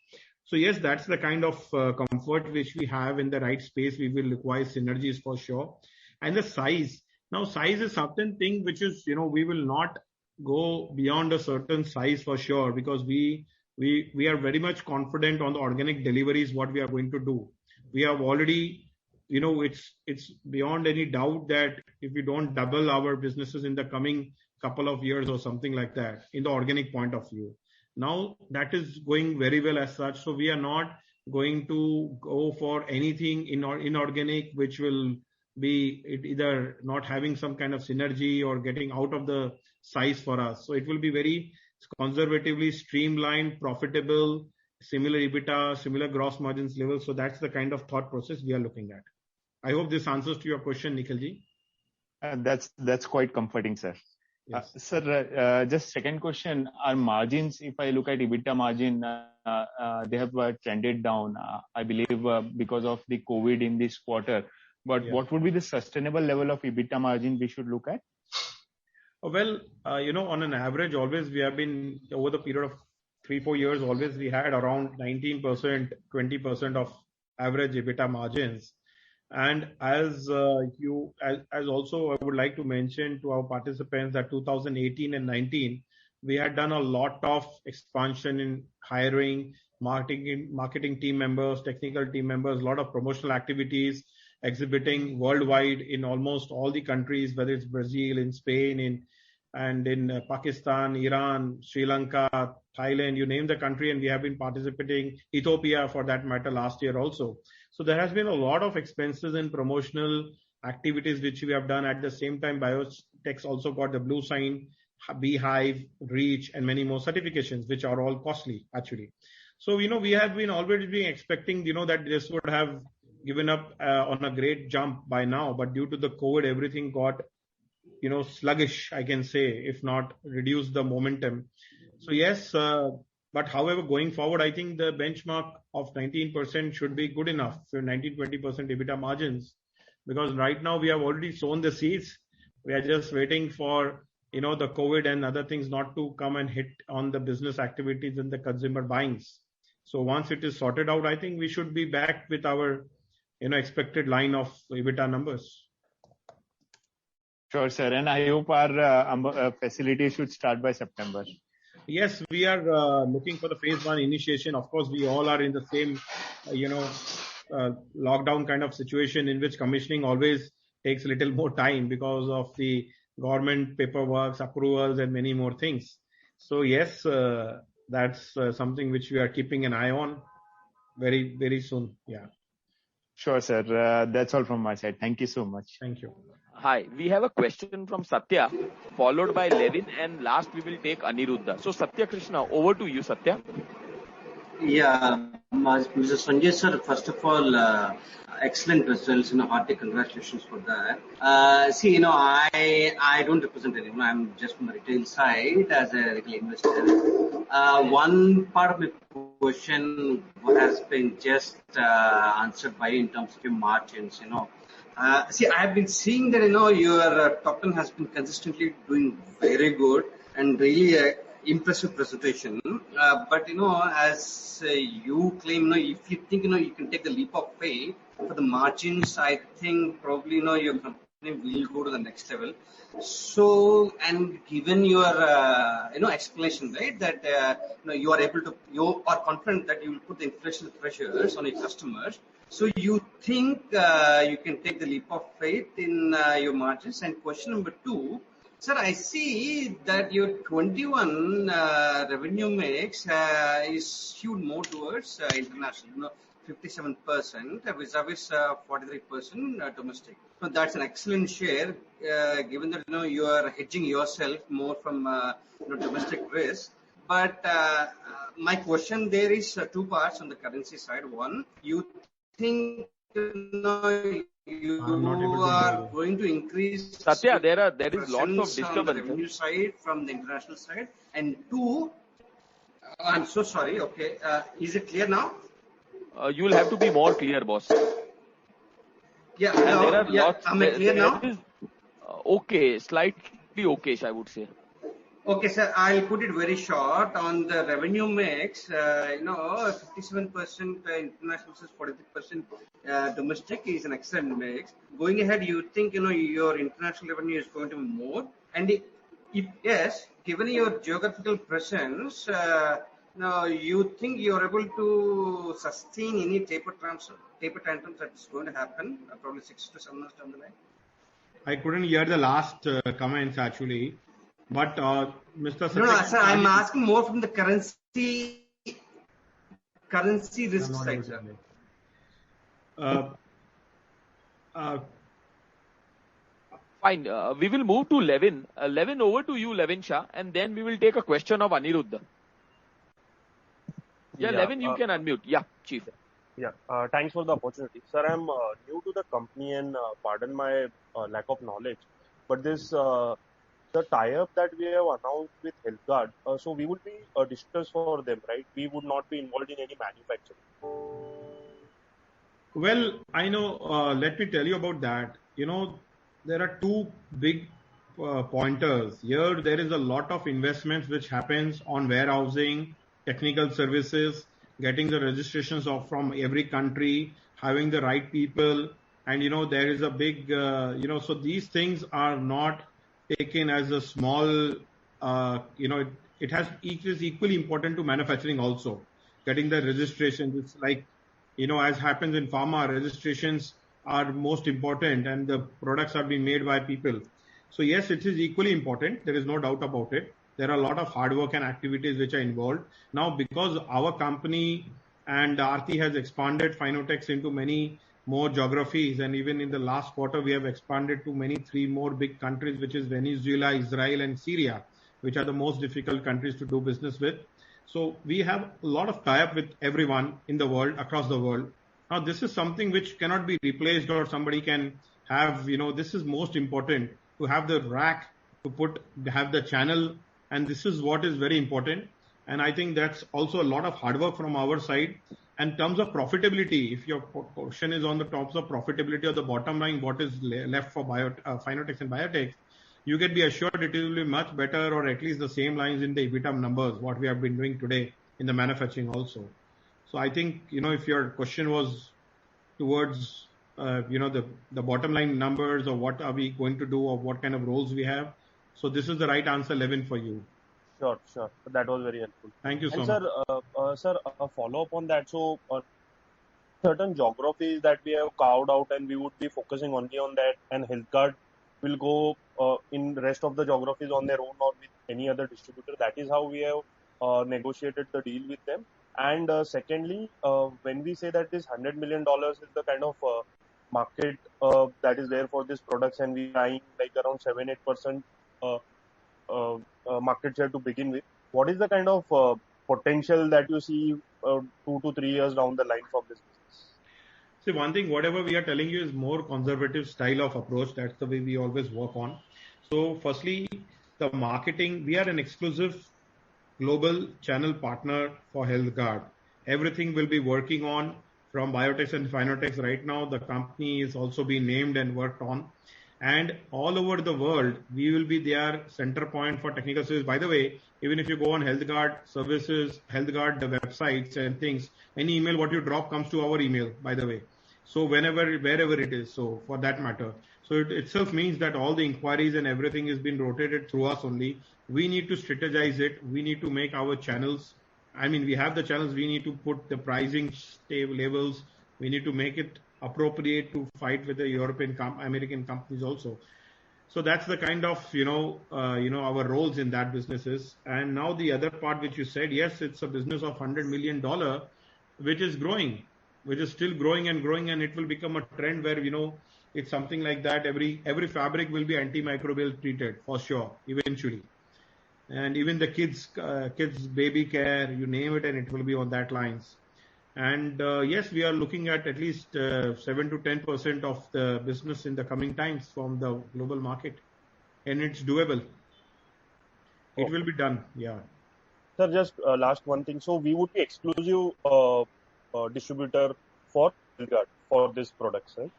So yes, that's the kind of comfort which we have in the right space. We will require synergies for sure. And the size. Now size is certain thing which is, we will not go beyond a certain size for sure, because we are very much confident on the organic deliveries, what we are going to do. We have already, it's beyond any doubt that if we don't double our businesses in the coming couple of years or something like that, in the organic point of view. Now that is going very well as such. So we are not going to go for anything inorganic, which will be either not having some kind of synergy or getting out of the size for us. So it will be very conservatively streamlined, profitable, similar EBITDA, similar gross margins level. So that's the kind of thought process we are looking at. I hope this answers to your question, Nikhilji. That's quite comforting, sir. Yes. Sir, just second question. Our margins, if I look at EBITDA margin, they have trended down, I believe, because of the COVID in this quarter. But what would be the sustainable level of EBITDA margin we should look at? Well, on an average, always we have been, over the period of 3-4 years, always we had around 19%, 20% of average EBITDA margins. And as also I would like to mention to our participants that 2018 and 19, we had done a lot of expansion in hiring, marketing team members, technical team members, a lot of promotional activities, exhibiting worldwide in almost all the countries, whether it's Brazil, in Spain, and in Pakistan, Iran, Sri Lanka, Thailand, you name the country, and we have been participating, Ethiopia for that matter, last year also. So there has been a lot of expenses in promotional activities which we have done. At the same time, Biotech also got the Blue Sign, Beehive, Reach, and many more certifications, which are all costly actually. So, we have been already been expecting, that this would have given up on a great jump by now, but due to the COVID, everything got, sluggish, I can say, if not reduced the momentum. So yes, but however, going forward, I think the benchmark of 19% should be good enough for 19-20% EBITDA margins, because right now we have already sown the seeds. We are just waiting for, the COVID and other things not to come and hit on the business activities and the consumer buyings. So once it is sorted out, I think we should be back with our, expected line of EBITDA numbers. Sure, sir. And I hope our facility should start by September. Yes, we are looking for the phase 1 initiation. Of course, we all are in the same, lockdown kind of situation in which commissioning always takes a little more time because of the government paperwork, approvals, and many more things. So yes, that's something which we are keeping an eye on very, very soon. Yeah. Sure, sir. That's all from my side. Thank you so much. Thank you. Hi, we have a question from Satya, followed by Levin, and last we will take Aniruddha. So Satya Krishna, over to you, Satya. Yeah, Mr. Sanjay sir, first of all, excellent results, hearty congratulations for that. See, I don't represent anyone. I'm just from the retail side as a retail investor. One part of my question has been just answered by in terms of your margins, See, I have been seeing that, your top line has been consistently doing very good and really impressive presentation. But, as you claim, if you think, you can take the leap of faith for the margins, I think probably, your company will go to the next level. So, and given your, explanation, right, that, you are confident that you will put the inflation pressures on your customers. So you think you can take the leap of faith in your margins? And question number 2, sir, I see that your 21 revenue mix is skewed more towards international, 57% vis-a-vis 43% domestic. So that's an excellent share, given that you are hedging yourself more from domestic risk. But my question there is 2 parts on the currency side. One, you think you are going to increase Satya, there is lots of disturbance on the revenue side from the international side. And 2, I'm so sorry. Okay, is it clear now? You will have to be more clear, boss. Yeah. Hello. Am I clear now? Okay, slightly okayish, I would say. Okay, sir, I'll put it very short. On the revenue mix, 57% international versus 43% domestic is an excellent mix. Going ahead, you think, your international revenue is going to be more? And if yes, given your geographical presence, now you think you're able to sustain any taper tantrums that's going to happen probably 6 to 7 months down the line? I couldn't hear the last comments actually, but Mr. No, Satyakant, sir, I'm asking more from the currency risk side, sir. Fine. We will move to Levin. Levin, over to you, Levin Shah, and then we will take a question of Aniruddha. Yeah, Levin, you can unmute. Yeah, Chief. Yeah, thanks for the opportunity. Sir, I'm new to the company and pardon my lack of knowledge, but this the tie-up that we have announced with HealthGuard, so we would be distributors for them, right? We would not be involved in any manufacturing. Well, I know, let me tell you about that. There are two big pointers. Here, there is a lot of investments which happens on warehousing, technical services, getting the registrations from every country, having the right people. And, there is a big, so these things are not taken as a small, it is equally important to manufacturing also. Getting the registrations, it's like, as happens in pharma, registrations are most important and the products are being made by people. So yes, it is equally important. There is no doubt about it. There are a lot of hard work and activities which are involved. Now, because our company and Aarti has expanded Finotex into many more geographies, and even in the last quarter, we have expanded to 3 more big countries, which is Venezuela, Israel, and Syria, which are the most difficult countries to do business with. So we have a lot of tie-up with everyone in the world, across the world. Now, this is something which cannot be replaced or somebody can have, this is most important to have the rack, have the channel, and this is what is very important. And I think that's also a lot of hard work from our side. In terms of profitability, if your question is on the terms of profitability or the bottom line, what is left for Finotex and Biotech, you can be assured it will be much better or at least the same lines in the EBITDA numbers, what we have been doing today in the manufacturing also. So I think, if your question was towards, the bottom line numbers or what are we going to do or what kind of roles we have. So this is the right answer, Levin, for you. Sure. That was very helpful. Thank you so much. Sir, a follow-up on that. So certain geographies that we have carved out and we would be focusing only on that, and HealthGuard will go in the rest of the geographies on their own or with any other distributor. That is how we have negotiated the deal with them. And secondly, when we say that this $100 million is the kind of market that is there for these products, and we are eyeing like around 7-8% market share to begin with, what is the kind of potential that you see 2 to 3 years down the line from this business? See, one thing, whatever we are telling you is more conservative style of approach. That's the way we always work on. So firstly, the marketing, we are an exclusive global channel partner for HealthGuard. Everything will be working on from Biotech and Finotex right now. The company is also being named and worked on. And all over the world, we will be their center point for technical service. By the way, even if you go on HealthGuard services, HealthGuard the websites and things, any email what you drop comes to our email, by the way. So wherever it is, so for that matter. So it itself means that all the inquiries and everything is being rotated through us only. We need to strategize it. We need to make our channels. I mean, we have the channels. We need to put the pricing levels. We need to make it appropriate to fight with the European, American companies also. So that's the kind of, our roles in that businesses. And now the other part which you said, yes, it's a business of $100 million, which is growing, which is still growing, and it will become a trend where, it's something like that. Every fabric will be antimicrobial treated for sure, eventually. And even the kids baby care, you name it, and it will be on that lines. And yes, we are looking at least 7 to 10% of the business in the coming times from the global market, and it's doable. It will be done. Yeah. Sir, just last one thing. So we would be exclusive distributor for HealthGuard for this products, right?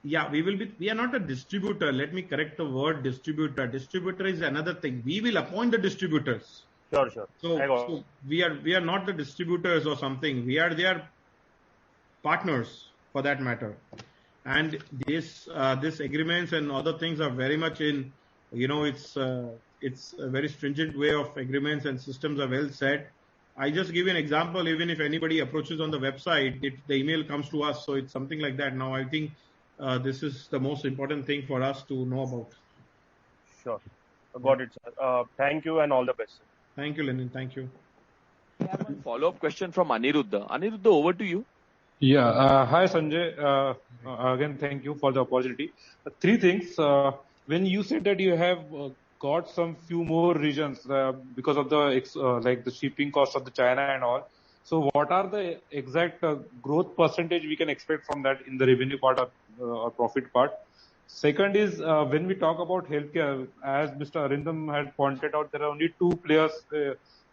Yeah, we are not a distributor. Let me correct the word distributor. Distributor is another thing. We will appoint the distributors. Sure. I got So we are not the distributors or something. We are their partners for that matter. And this agreements and other things are very much in, it's a very stringent way of agreements and systems are well set. I just give you an example. Even if anybody approaches on the website, the email comes to us. So it's something like that. Now I think this is the most important thing for us to know about. Sure. Got it, sir. Thank you and all the best, sir. Thank you, Lenin. Thank you. I have one follow-up question from Aniruddha. Aniruddha, over to you. Yeah. Hi, Sanjay. Again, thank you for the opportunity. Three things. When you said that you have got some few more regions because of the shipping cost of the China and all. So what are the exact growth percentage we can expect from that in the revenue part or profit part? Second is when we talk about healthcare, as Mr. Arindam had pointed out, there are only two players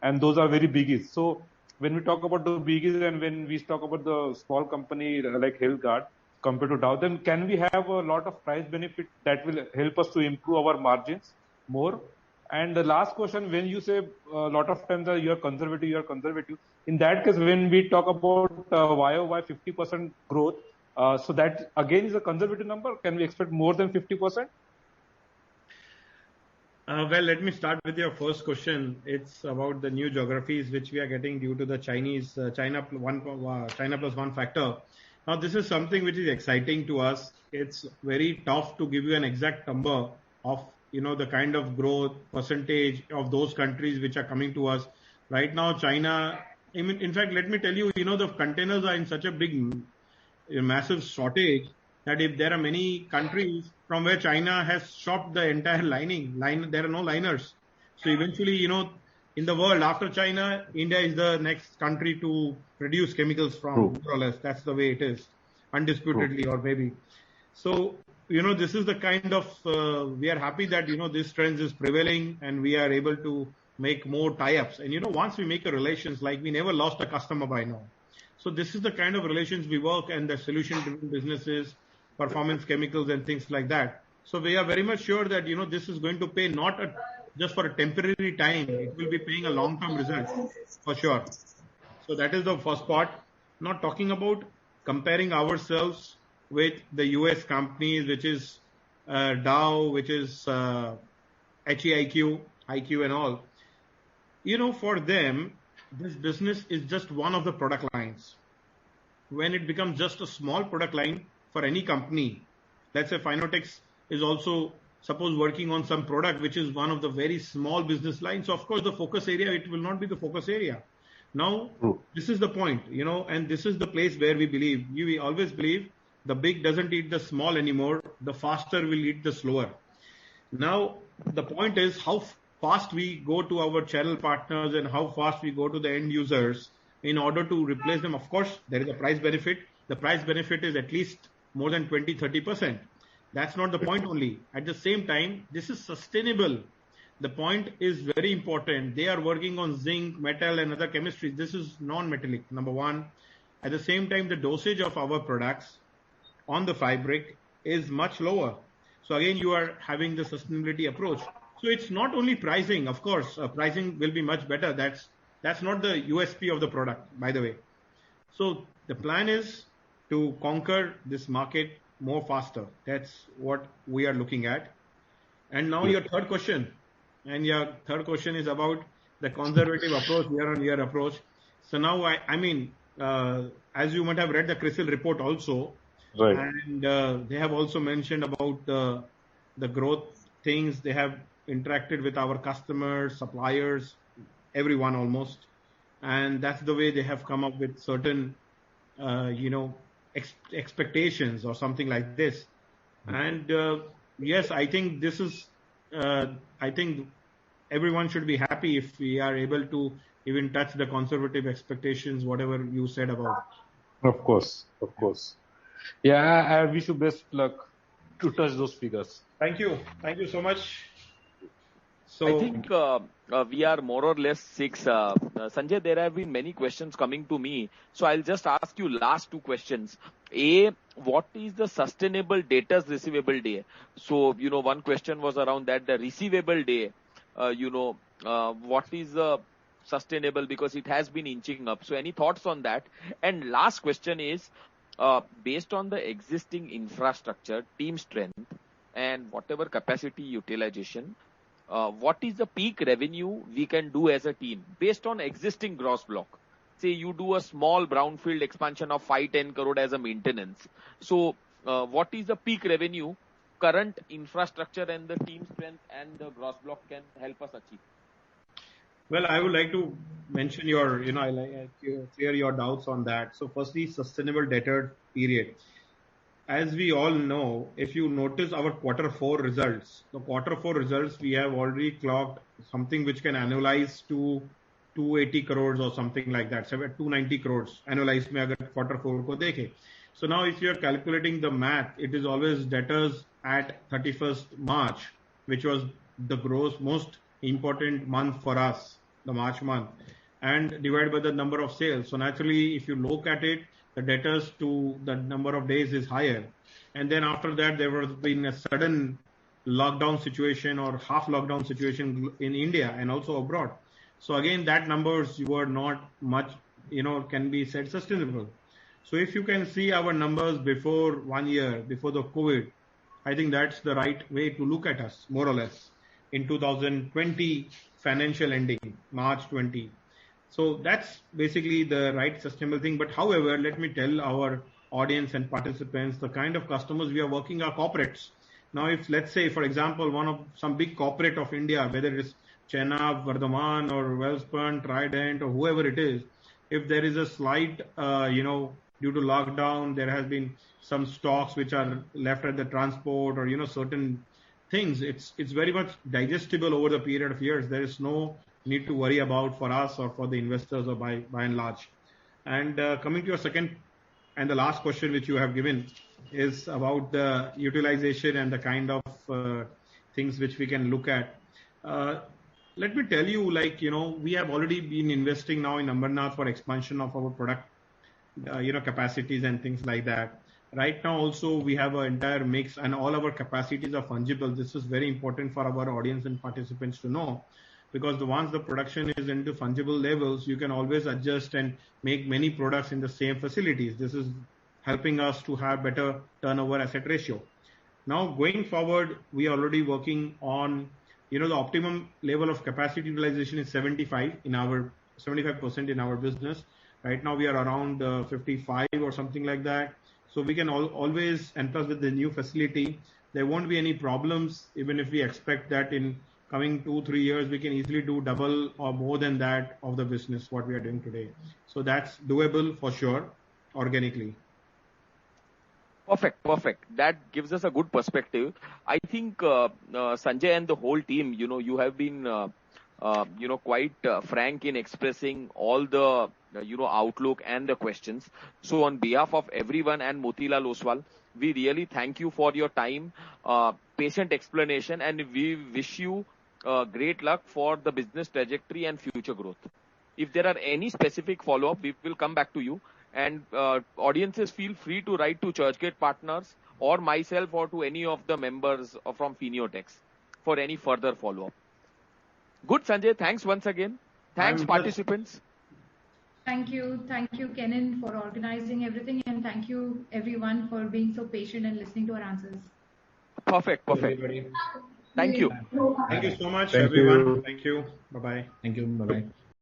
and those are very biggies. So when we talk about the biggies and when we talk about the small company like HealthGuard compared to Dow, then can we have a lot of price benefit that will help us to improve our margins more? And the last question, when you say a lot of times you are conservative. In that case, when we talk about YOY 50% growth, so that again is a conservative number. Can we expect more than 50%? Well, let me start with your first question. It's about the new geographies which we are getting due to the China plus one factor. Now, this is something which is exciting to us. It's very tough to give you an exact number of the kind of growth percentage of those countries which are coming to us right now. China, in fact, let me tell you, the containers are in such a massive shortage that if there are many countries from where China has stopped the entire line, there are no liners. So eventually, in the world after China, India is the next country to produce chemicals from, more or less. That's the way it is, undisputedly, or maybe. So, this is the kind of, we are happy that, this trend is prevailing and we are able to make more tie-ups. And, once we make a relations, like we never lost a customer by now. So this is the kind of relations we work and the solution-driven businesses, performance chemicals and things like that. So we are very much sure that, this is going to pay not just for a temporary time. It will be paying a long-term result for sure. So that is the first part. Not talking about comparing ourselves with the US companies, which is Dow, which is HEIQ, IQ and all. For them, this business is just one of the product lines. When it becomes just a small product line for any company, let's say Finotex is also suppose working on some product which is one of the very small business lines. So of course the focus area, it will not be the focus area. Now, this is the point, and this is the place where we always believe the big doesn't eat the small anymore. The faster will eat the slower. Now, the point is how fast we go to our channel partners and how fast we go to the end users in order to replace them. Of course, there is a price benefit. The price benefit is at least more than 20-30%. That's not the point only. At the same time, this is sustainable. The point is very important. They are working on zinc, metal and other chemistries. This is non-metallic, number one. At the same time, the dosage of our products on the fabric is much lower. So again, you are having the sustainability approach. So it's not only pricing, of course, pricing will be much better. That's not the USP of the product, by the way. So the plan is to conquer this market more faster. That's what we are looking at. And now your third question. And your third question is about the conservative approach, year-on-year approach. So now, as you might have read the CRISIL report also, right. And they have also mentioned about the growth things. They have interacted with our customers, suppliers, everyone almost. And that's the way they have come up with certain, expectations or something like this. And yes, I think this is, I think everyone should be happy if we are able to even touch the conservative expectations, whatever you said about. Of course. Yeah, I wish you best luck to touch those figures. Thank you so much. So I think we are more or less 6. Sanjay, there have been many questions coming to me. So I'll just ask you last 2 questions. A, what is the sustainable debtors receivable day? So, one question was around that, the receivable day, what is the sustainable, because it has been inching up. So any thoughts on that? And last question is, based on the existing infrastructure, team strength, and whatever capacity utilization, what is the peak revenue we can do as a team based on existing gross block? Say you do a small brownfield expansion of 5-10 crore as a maintenance. So what is the peak revenue current infrastructure and the team strength and the gross block can help us achieve? Well, I would like to mention your, I like to clear your doubts on that. So firstly, sustainable debtor period. As we all know, if you notice our Q4 results, the Q4 results, we have already clocked something which can annualize to 280 crores or something like that, 290 crores annualized mein agar Q4 ko dekhe. So now if you are calculating the math, it is always debtors at 31st March, which was the most important month for us, the March month, and divided by the number of sales. So naturally, if you look at it, the debtors to the number of days is higher. And then after that, there has been a sudden lockdown situation or half lockdown situation in India and also abroad. So again, that numbers were not much, can be said sustainable. So if you can see our numbers before 1 year, before the COVID, I think that's the right way to look at us, more or less, in 2020 financial ending, March 20. So that's basically the right sustainable thing. But however, let me tell our audience and participants, the kind of customers we are working are corporates. Now, if let's say, for example, some big corporate of India, whether it is Chenab, Vardhaman or Welspun, Trident or whoever it is, if there is a slight, due to lockdown, there has been some stocks which are left at the transport or, certain things, it's very much digestible over the period of years. There is no need to worry about for us or for the investors or by and large. And coming to your second and the last question which you have given is about the utilization and the kind of things which we can look at. Let me tell you, we have already been investing now in Ambernath for expansion of our product, capacities and things like that. Right now also we have an entire mix and all our capacities are fungible. This is very important for our audience and participants to know, because once the production is into fungible levels, you can always adjust and make many products in the same facilities. This is helping us to have better turnover asset ratio. Now going forward, we are already working on, the optimum level of capacity utilization is 75% in our business. Right now we are around 55 or something like that. So we can always, and plus with the new facility, there won't be any problems. Even if we expect that in coming 2-3 years, we can easily do double or more than that of the business, what we are doing today. So that's doable for sure, organically. Perfect. That gives us a good perspective. I think Sanjay and the whole team, you have been, quite frank in expressing all the, outlook and the questions. So on behalf of everyone and Motilal Oswal, we really thank you for your time, patient explanation, and we wish you great luck for the business trajectory and future growth. If there are any specific follow-up, we will come back to you. And audiences, feel free to write to Churchgate Partners or myself or to any of the members from Finiotex for any further follow-up. Good, Sanjay. Thanks once again. Thanks, participants. Thank you, Kenan, for organizing everything, and thank you, everyone, for being so patient and listening to our answers. Perfect. Everybody. Thank you. Thank you so much, everyone. Thank you. Bye-bye. Thank you. Bye-bye.